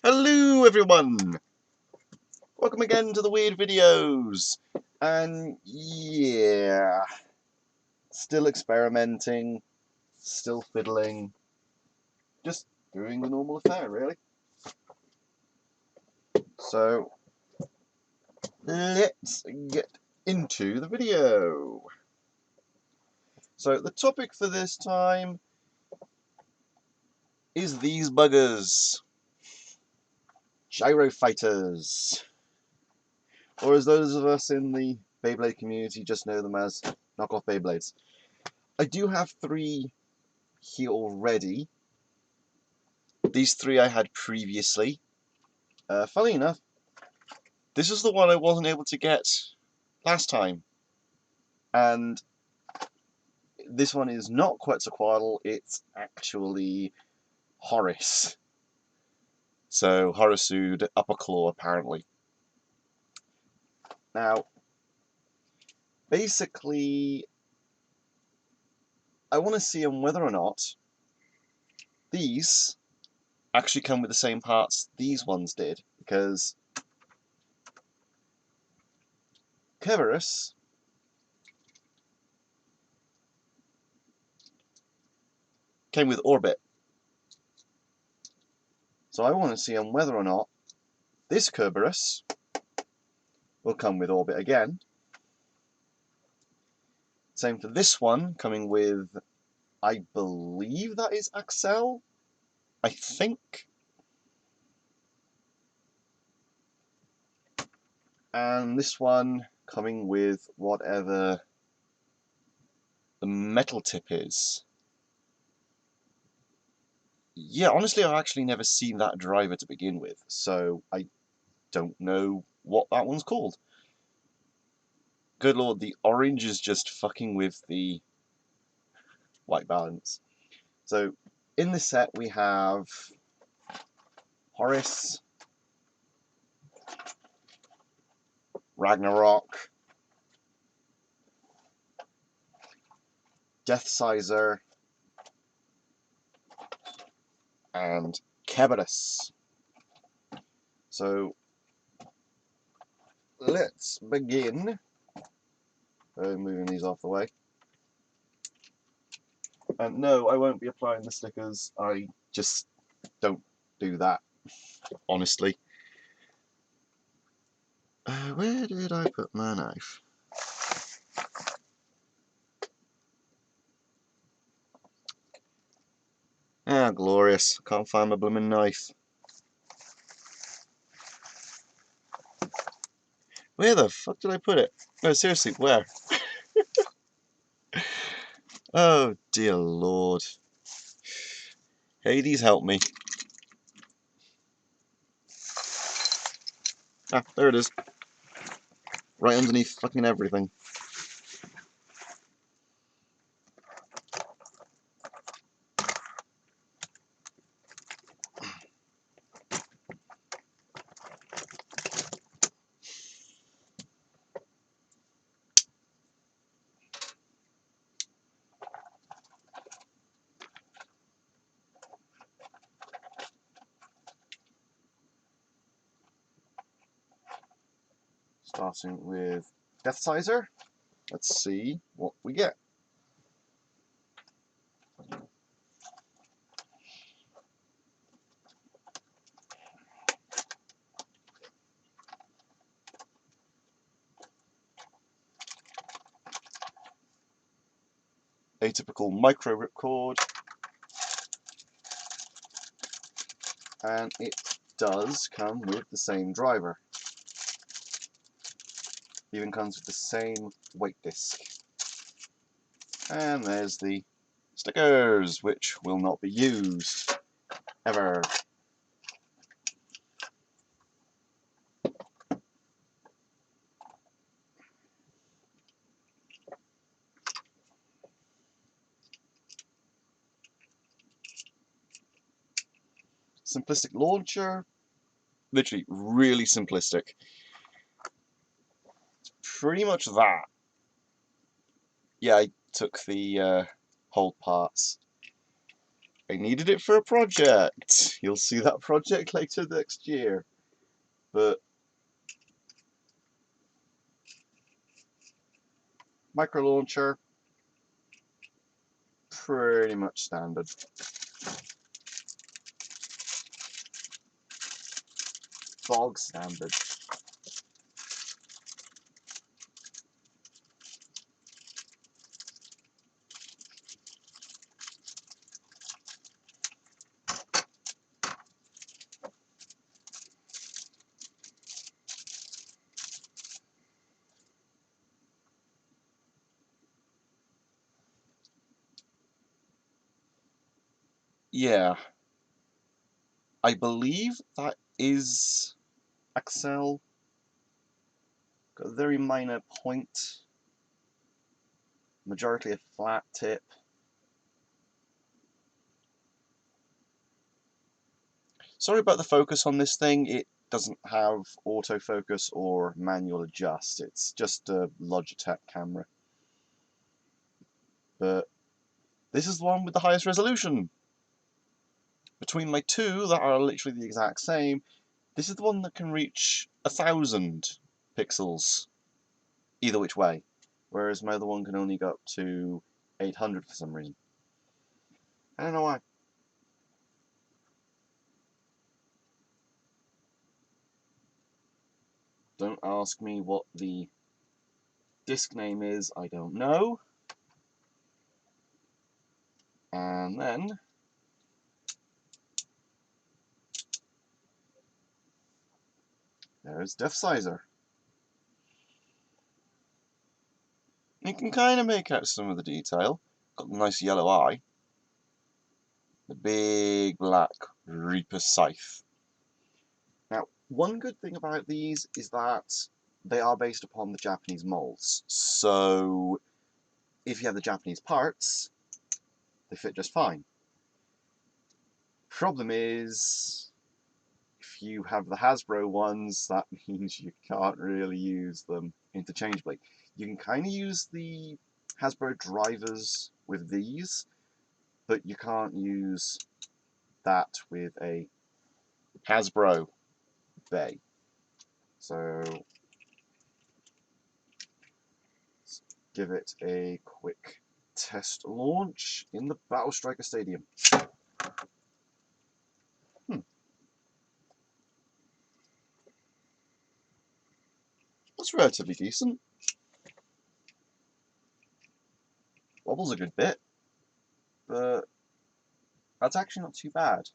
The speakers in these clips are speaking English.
Hello everyone! Welcome again to the weird videos. And yeah, still experimenting, still fiddling, just doing the normal affair really. So let's get into the video. So the topic for this time is these buggers. Gyro fighters. Or as those of us in the Beyblade community just know them as knockoff Beyblades. I do have 3 here already. These 3 I had previously. Funny enough, this is the one I wasn't able to get last time. And this one is not Quetzalcoatl, it's actually Horace. So, Horisude Upper Claw, apparently. Now, basically, I want to see on whether or not these actually come with the same parts these ones did, because Cerberus came with Orbit. So I want to see on whether or not this Cerberus will come with Orbit again. Same for this one, coming with, I believe that is Axel, I think. And this one coming with whatever the metal tip is. Yeah, honestly, I've actually never seen that driver to begin with, so I don't know what that one's called. Good lord, the orange is just fucking with the white balance. So, in this set we have Horace, Ragnarok, Death Sizer, and Cerberus. So let's begin. Moving these off the way. And no, I won't be applying the stickers. I just don't do that, honestly. Where did I put my knife? Ah, glorious. Can't find my blooming knife. Where the fuck did I put it? No, seriously, where? Oh, dear lord. Hades, help me. Ah, there it is. Right underneath fucking everything. Starting with Death Sizer. Let's see what we get. Atypical micro ripcord, and it does come with the same driver. Even comes with the same weight disc. And there's the stickers, which will not be used ever. Simplistic launcher, literally really simplistic. Pretty much that. Yeah, I took the hold parts. I needed it for a project. You'll see that project later next year. But micro launcher, pretty much standard. Bog standard. Yeah, I believe that is Axel. Got a very minor point. Majority a flat tip. Sorry about the focus on this thing. It doesn't have autofocus or manual adjust. It's just a Logitech camera. But this is the one with the highest resolution. Between my two that are literally the exact same, this is the one that can reach 1,000 pixels either which way, whereas my other one can only go up to 800 for some reason. I don't know why. Don't ask me what the disc name is, I don't know. And then there's Death Sizer. You can kind of make out some of the detail. Got a nice yellow eye. The big black Reaper scythe. Now, one good thing about these is that they are based upon the Japanese molds. So if you have the Japanese parts, they fit just fine. Problem is, if you have the Hasbro ones, that means you can't really use them interchangeably. You can kind of use the Hasbro drivers with these, but you can't use that with a Hasbro Bay. So let's give it a quick test launch in the Battle Striker Stadium. That's relatively decent. Wobbles a good bit, but that's actually not too bad.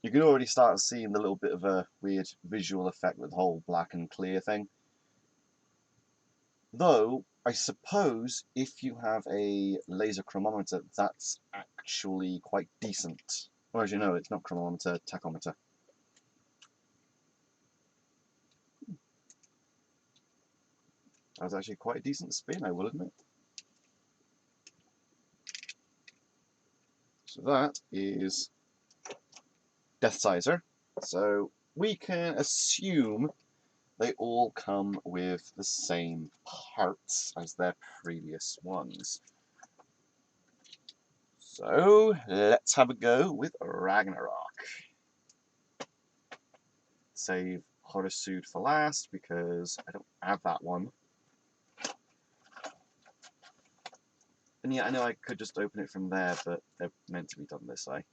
You can already start seeing the little bit of a weird visual effect with the whole black and clear thing. Though, I suppose if you have a laser chronometer, that's actually quite decent. Or as you know, it's not chronometer, tachometer. That was actually quite a decent spin, I will admit. So that is Death Sizer. So we can assume they all come with the same parts as their previous ones. So let's have a go with Ragnarok. Save Horusud for last because I don't have that one. And yeah, I know I could just open it from there, but they're meant to be done this way.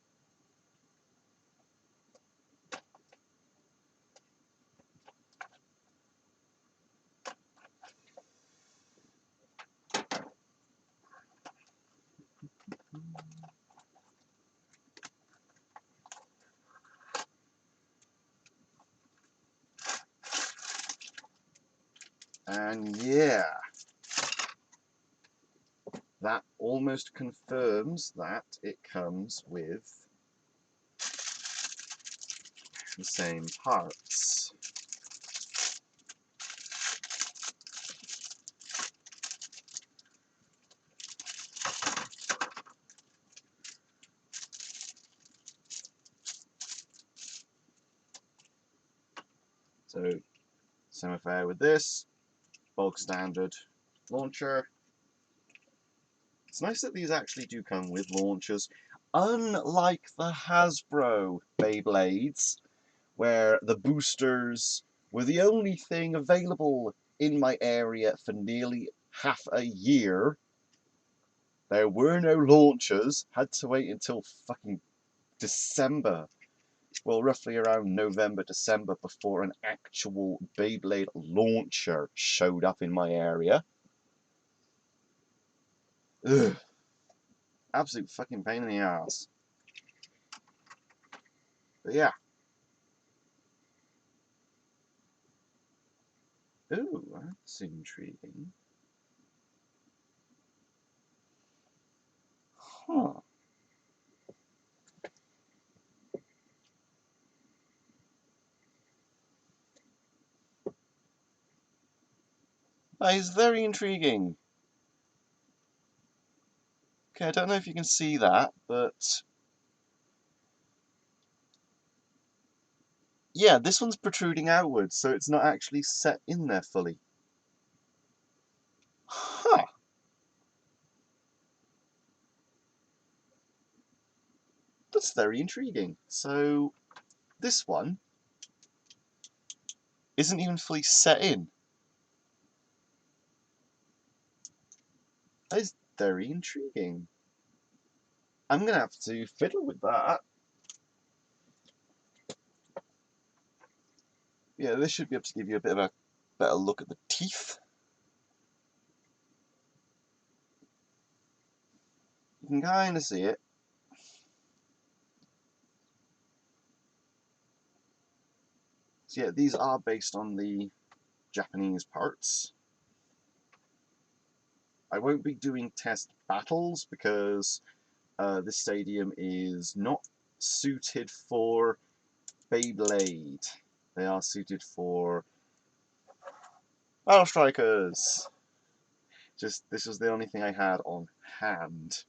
And yeah, that almost confirms that it comes with the same parts. So, same affair with this, bog standard, launcher. It's nice that these actually do come with launchers, unlike the Hasbro Beyblades, where the boosters were the only thing available in my area for nearly half a year. There were no launchers, had to wait until fucking December, well, roughly around November, December, before an actual Beyblade launcher showed up in my area. Ugh. Absolute fucking pain in the ass. But yeah. Ooh, that's intriguing. Huh. That is very intriguing. Okay, I don't know if you can see that, but yeah, this one's protruding outwards, so it's not actually set in there fully. Huh. That's very intriguing. So this one isn't even fully set in. That is very intriguing. I'm gonna have to fiddle with that. Yeah, this should be able to give you a bit of a better look at the teeth. You can kind of see it. So yeah, these are based on the Japanese parts. I won't be doing test battles because this stadium is not suited for Beyblade. They are suited for Battle Strikers. Just this was the only thing I had on hand.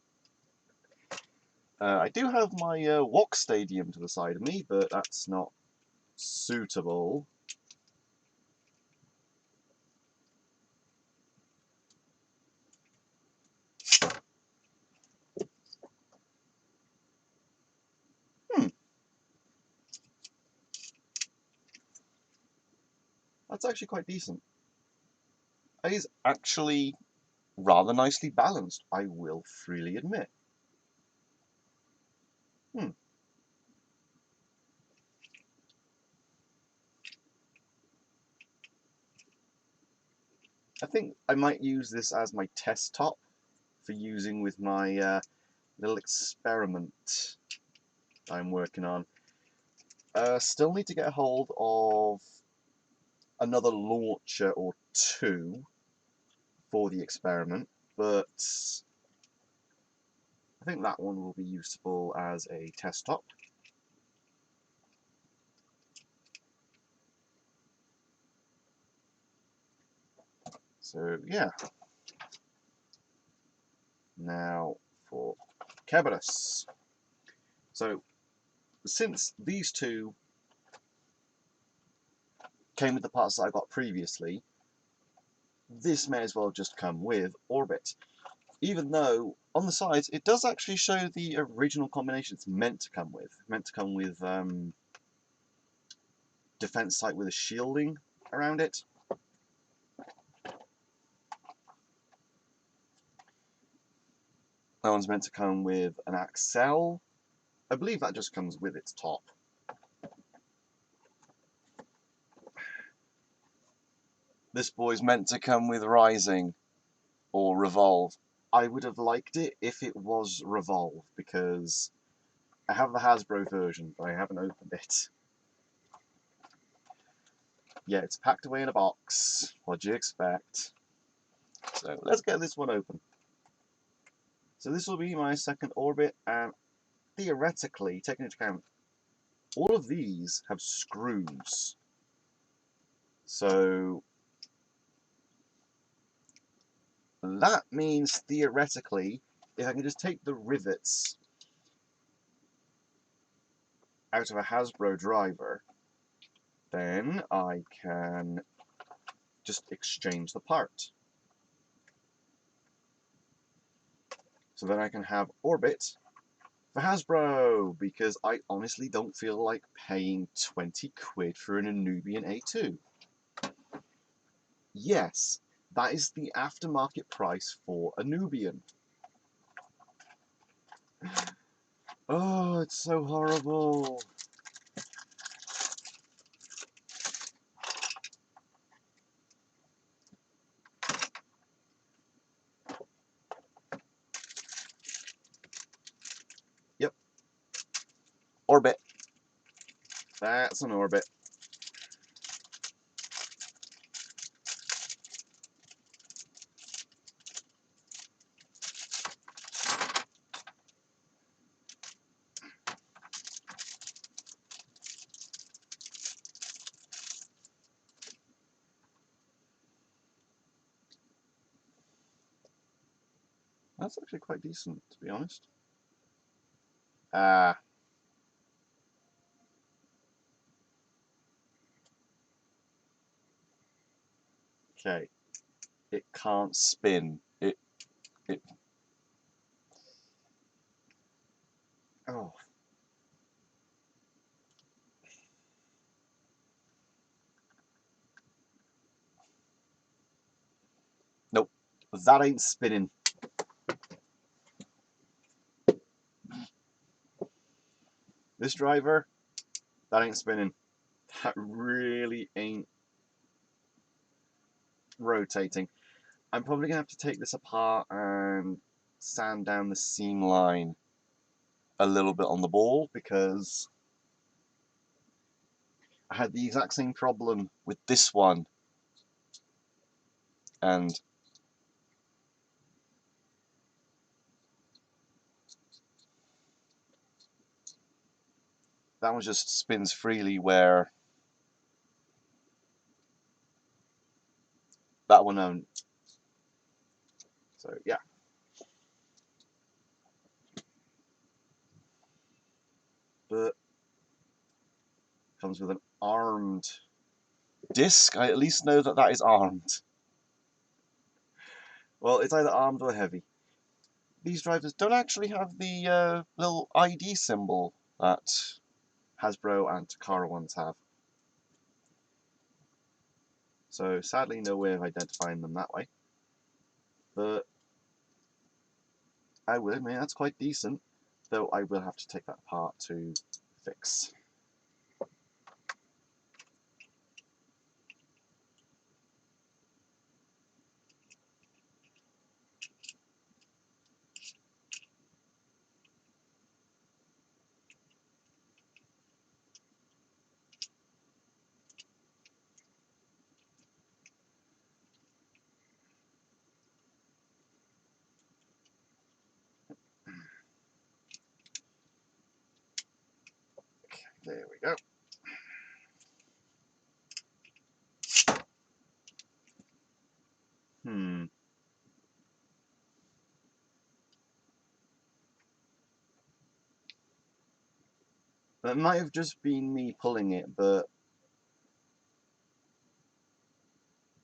I do have my walk stadium to the side of me, but that's not suitable. That's actually quite decent. It is actually rather nicely balanced, I will freely admit. Hmm. I think I might use this as my test top for using with my little experiment I'm working on. Still need to get a hold of another launcher or two for the experiment, but I think that one will be useful as a test top. So yeah. Now for Kerberos. So since these two came with the parts that I got previously, this may as well just come with Orbit. Even though on the sides it does actually show the original combination it's meant to come with. Meant to come with defense type with a shielding around it. That one's meant to come with an Axel. I believe that just comes with its top. This boy's meant to come with Rising or Revolve. I would have liked it if it was Revolve because I have the Hasbro version, but I haven't opened it. Yeah, it's packed away in a box. What do you expect? So let's get this one open. So this will be my second Orbit, and theoretically, taking into account, all of these have screws. So that means theoretically, if I can just take the rivets out of a Hasbro driver, then I can just exchange the part. So then I can have Orbit for Hasbro, because I honestly don't feel like paying 20 quid for an Anubian A2. Yes, that is the aftermarket price for a Nubian. Oh, it's so horrible. Yep. Orbit. That's an Orbit. That's actually quite decent, to be honest. Ah. Okay. It can't spin. It. Oh. Nope. That ain't spinning. This driver, that ain't spinning. That really ain't rotating. I'm probably going to have to take this apart and sand down the seam line a little bit on the ball, because I had the exact same problem with this one, and that one just spins freely, where that one so yeah. But comes with an armed disc. I at least know that that is armed. Well, it's either armed or heavy. These drivers don't actually have the little ID symbol that Hasbro and Takara ones have. So sadly, no way of identifying them that way. But I will admit that's quite decent, though I will have to take that apart to fix. There we go. That might have just been me pulling it, but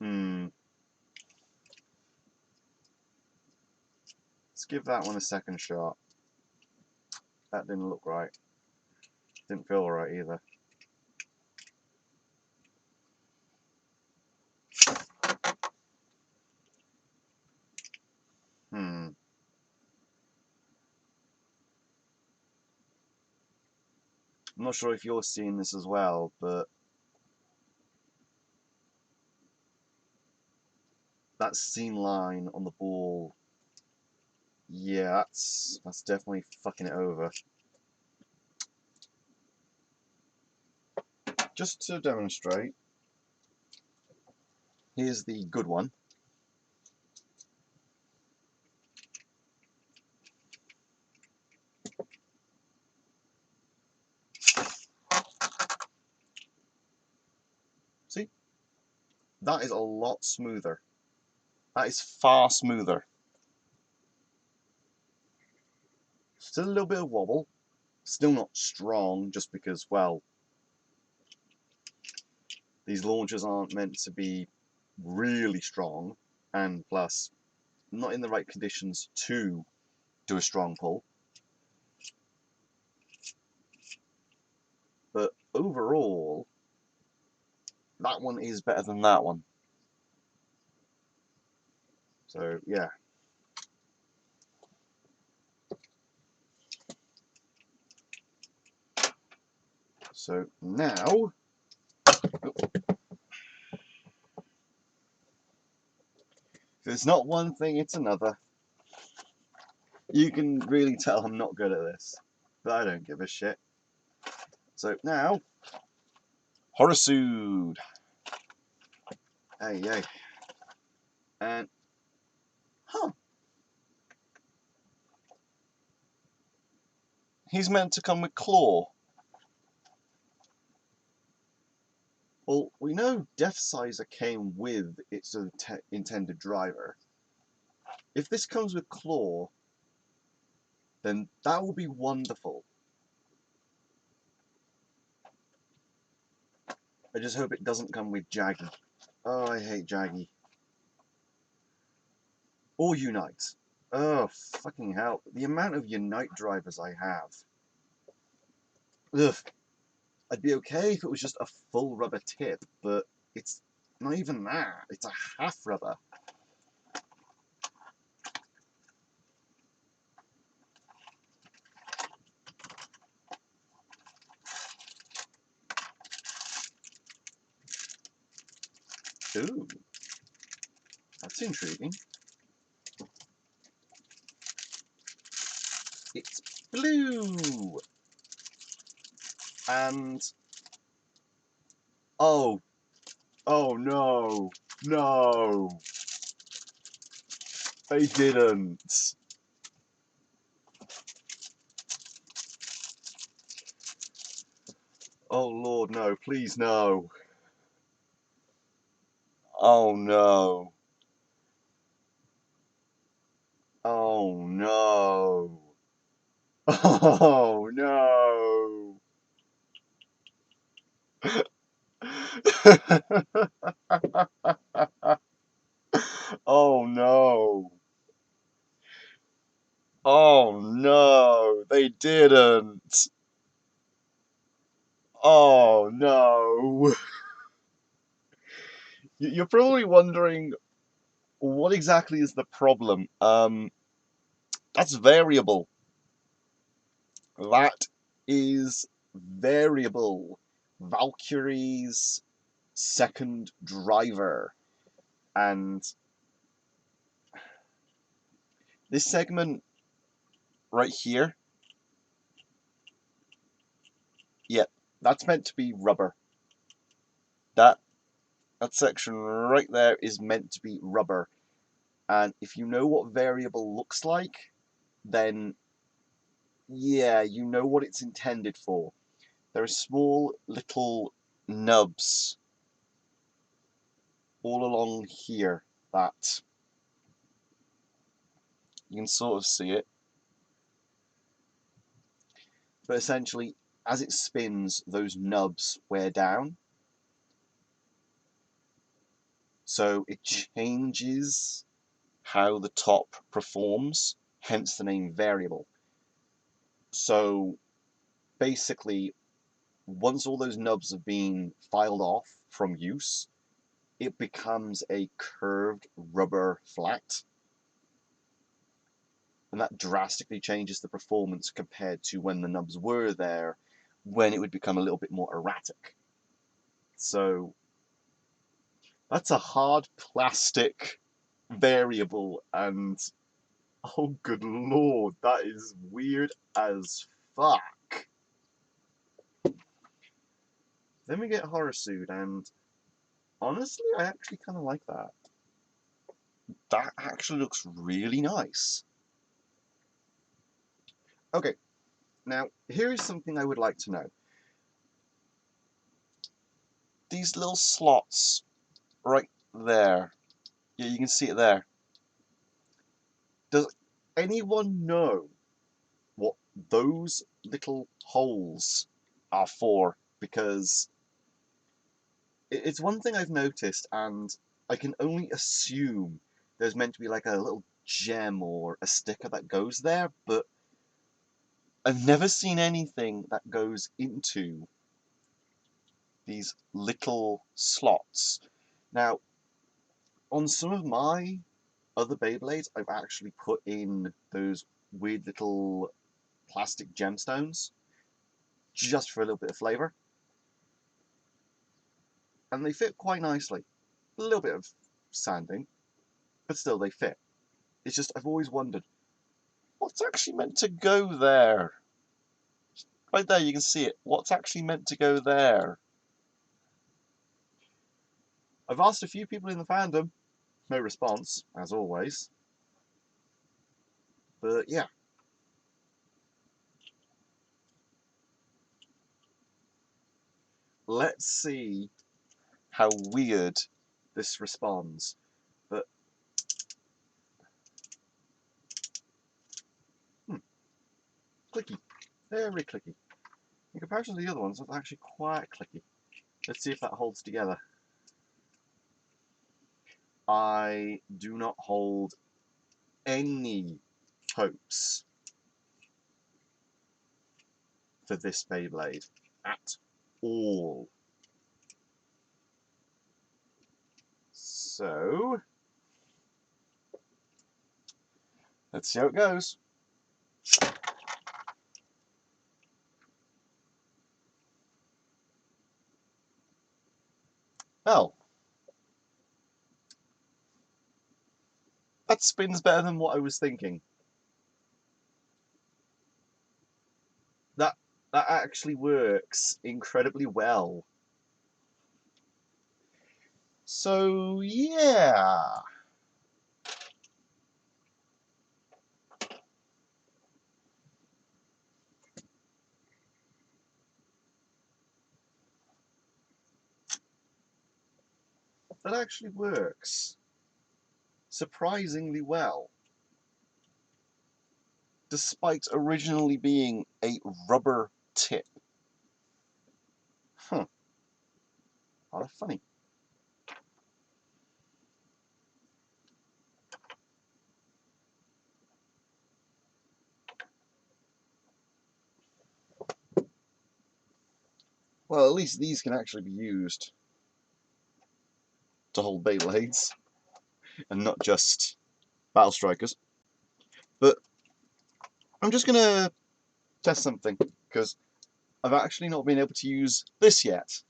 let's give that one a second shot. That didn't look right. Didn't feel right either. I'm not sure if you're seeing this as well, but that seam line on the ball, yeah, that's definitely fucking it over. Just to demonstrate, here's the good one. See? That is a lot smoother. That is far smoother. Still a little bit of wobble. Still not strong, just because, well, these launchers aren't meant to be really strong, and plus, not in the right conditions to do a strong pull. But overall, that one is better than that one. So, yeah. So, now... If it's not one thing, it's another. You can really tell I'm not good at this. But I don't give a shit. So, now... Horasude! Hey, hey. And... Huh. He's meant to come with claw. Well, we know Death Sizer came with its intended driver. If this comes with claw, then that will be wonderful. I just hope it doesn't come with Jaggy. Oh, I hate Jaggy. Or Unite. Oh, fucking hell. The amount of Unite drivers I have. Ugh. I'd be okay if it was just a full rubber tip, but it's not even that. It's a half rubber. Ooh. That's intriguing. It's blue! And... Oh. Oh no. No. They didn't. Oh Lord, no. Please, no. Oh no. Oh no. Oh no. Oh no. Oh no. They didn't. Oh no. You're probably wondering what exactly is the problem. That's variable. That is variable. Valkyrie's second driver. And this segment right here, yep, that's meant to be rubber. That section right there is meant to be rubber. And if you know what variable looks like, then yeah, you know what it's intended for. There are small little nubs all along here that you can sort of see it. But essentially, as it spins, those nubs wear down. So it changes how the top performs, hence the name variable. So basically, once all those nubs have been filed off from use, it becomes a curved rubber flat. And that drastically changes the performance compared to when the nubs were there, when it would become a little bit more erratic. So that's a hard plastic variable, and oh good lord, that is weird as fuck. Then we get Horasude, and honestly, I actually kind of like that. That actually looks really nice. Okay, now here is something I would like to know. These little slots right there, yeah, you can see it there. Does anyone know what those little holes are for? Because it's one thing I've noticed, and I can only assume there's meant to be like a little gem or a sticker that goes there, but I've never seen anything that goes into these little slots. Now, on some of my other Beyblades, I've actually put in those weird little plastic gemstones just for a little bit of flavour, and they fit quite nicely. A little bit of sanding, but still they fit. It's just I've always wondered what's actually meant to go there. Right there, you can see it. What's actually meant to go there? I've asked a few people in the fandom, no response, as always. But yeah. Let's see how weird this responds. But clicky. Very clicky. In comparison to the other ones, it's actually quite clicky. Let's see if that holds together. I do not hold any hopes for this Beyblade at all. So, let's see how it goes. Oh. That spins better than what I was thinking. That actually works incredibly well. So, yeah. That actually works surprisingly well, despite originally being a rubber tip. Huh. Rather funny. Well, at least these can actually be used to hold Beyblades, and not just Battle Strikers. But I'm just going to test something, because I've actually not been able to use this yet.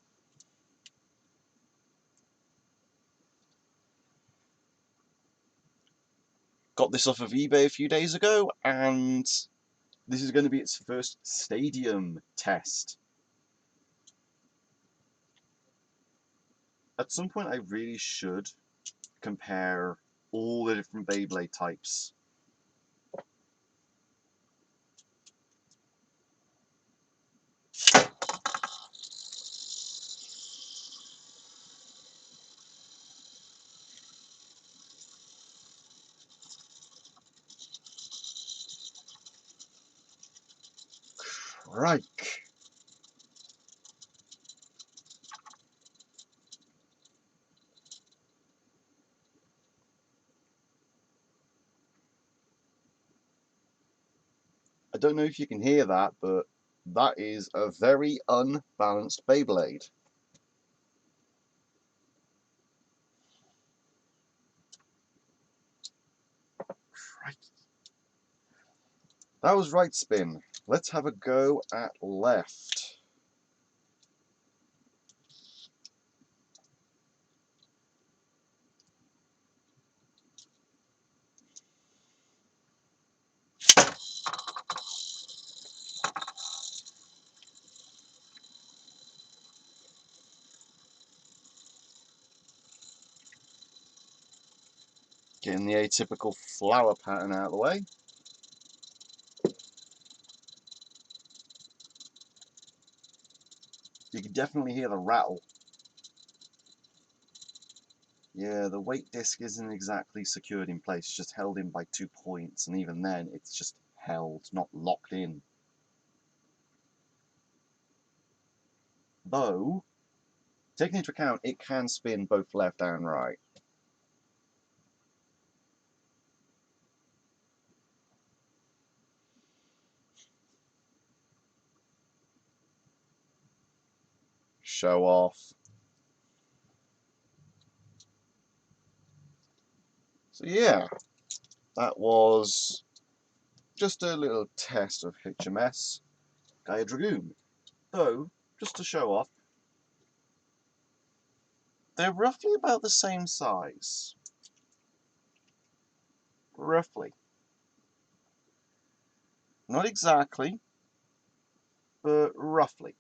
Got this off of eBay a few days ago, and this is going to be its first stadium test. At some point I really should compare all the different Beyblade types. Crike! I don't know if you can hear that, but that is a very unbalanced Beyblade. Crikey. That was right spin. Let's have a go at left. Getting the atypical flower pattern out of the way. You can definitely hear the rattle. Yeah, the weight disc isn't exactly secured in place, it's just held in by 2 points, and even then it's just held, not locked in. Though, taking into account it can spin both left and right. show off. So yeah, that was just a little test of HMS Gaia Dragoon. Though, just to show off, they're roughly about the same size. Roughly. Not exactly, but roughly.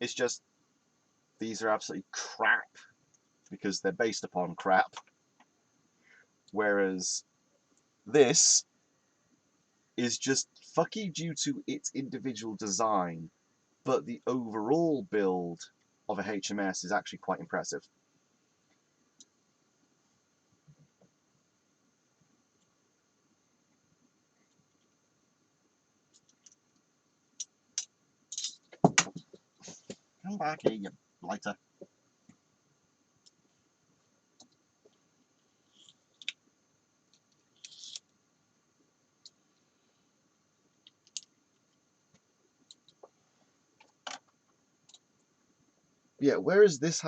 It's just, these are absolutely crap, because they're based upon crap. Whereas this is just fucky due to its individual design, but the overall build of a HMS is actually quite impressive. Come back here, you blighter. Yeah, whereas that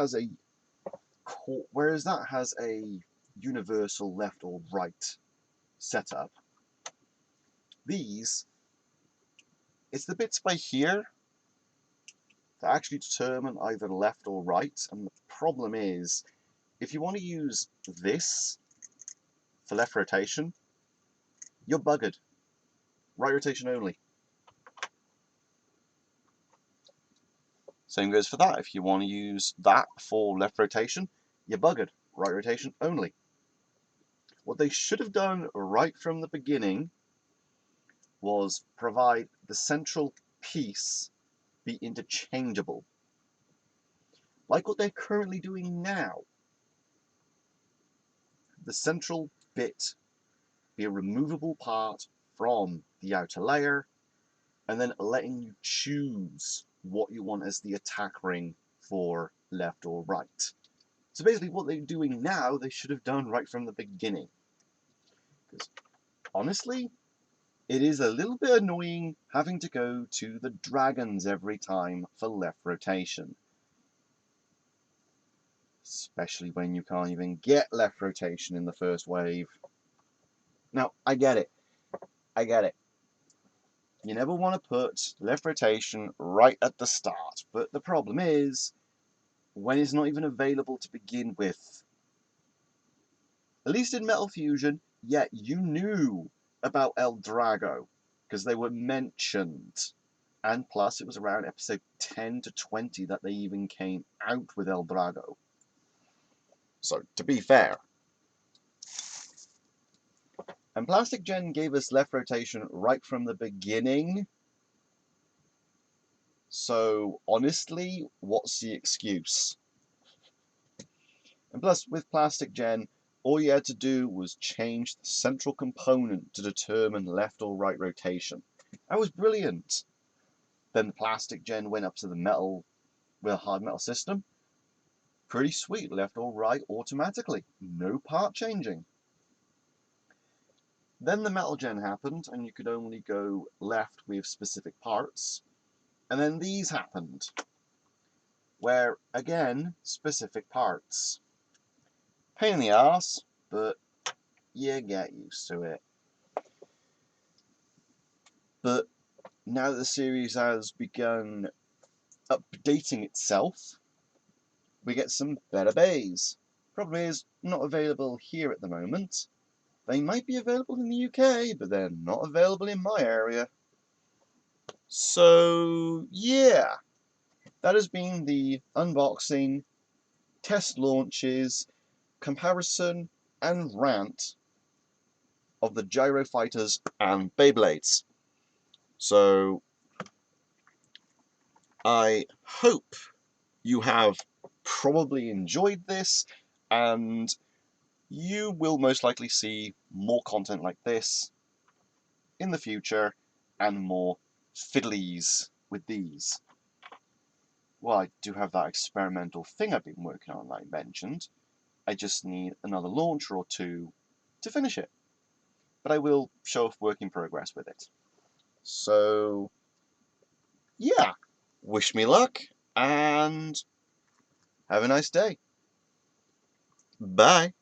has a universal left or right setup, these, it's the bits by here that actually determine either left or right, and the problem is, if you want to use this for left rotation, you're buggered. Right rotation only. Same goes for that. If you want to use that for left rotation, you're buggered. Right rotation only. What they should have done right from the beginning was provide the central piece be interchangeable. Like what they're currently doing now. The central bit be a removable part from the outer layer, and then letting you choose what you want as the attack ring for left or right. So basically what they're doing now, they should have done right from the beginning. Because honestly, it is a little bit annoying having to go to the dragons every time for left rotation. Especially when you can't even get left rotation in the first wave. Now, I get it. You never want to put left rotation right at the start, but the problem is, when it's not even available to begin with. At least in Metal Fusion, yeah, you knew about El Drago, because they were mentioned. And plus, it was around episode 10 to 20 that they even came out with El Drago. So, to be fair. And Plastic Gen gave us left rotation right from the beginning. So, honestly, what's the excuse? And plus, with Plastic Gen, all you had to do was change the central component to determine left or right rotation. That was brilliant. Then the Plastic Gen went up to the metal, with a hard metal system. Pretty sweet, left or right automatically. No part changing. Then the Metal Gen happened, and you could only go left with specific parts. And then these happened, where, again, specific parts. Pain in the ass, but you get used to it. But now that the series has begun updating itself, we get some better bays. Problem is, not available here at the moment. They might be available in the UK, but they're not available in my area. So, yeah. That has been the unboxing, test launches, comparison, and rant of the Gyro Fighters and Beyblades. So, I hope you have probably enjoyed this, and you will most likely see more content like this in the future, and more fiddlies with these. Well, I do have that experimental thing I've been working on, like I mentioned. I just need another launcher or two to finish it. But I will show off work in progress with it. So, yeah. wish me luck, and have a nice day. Bye.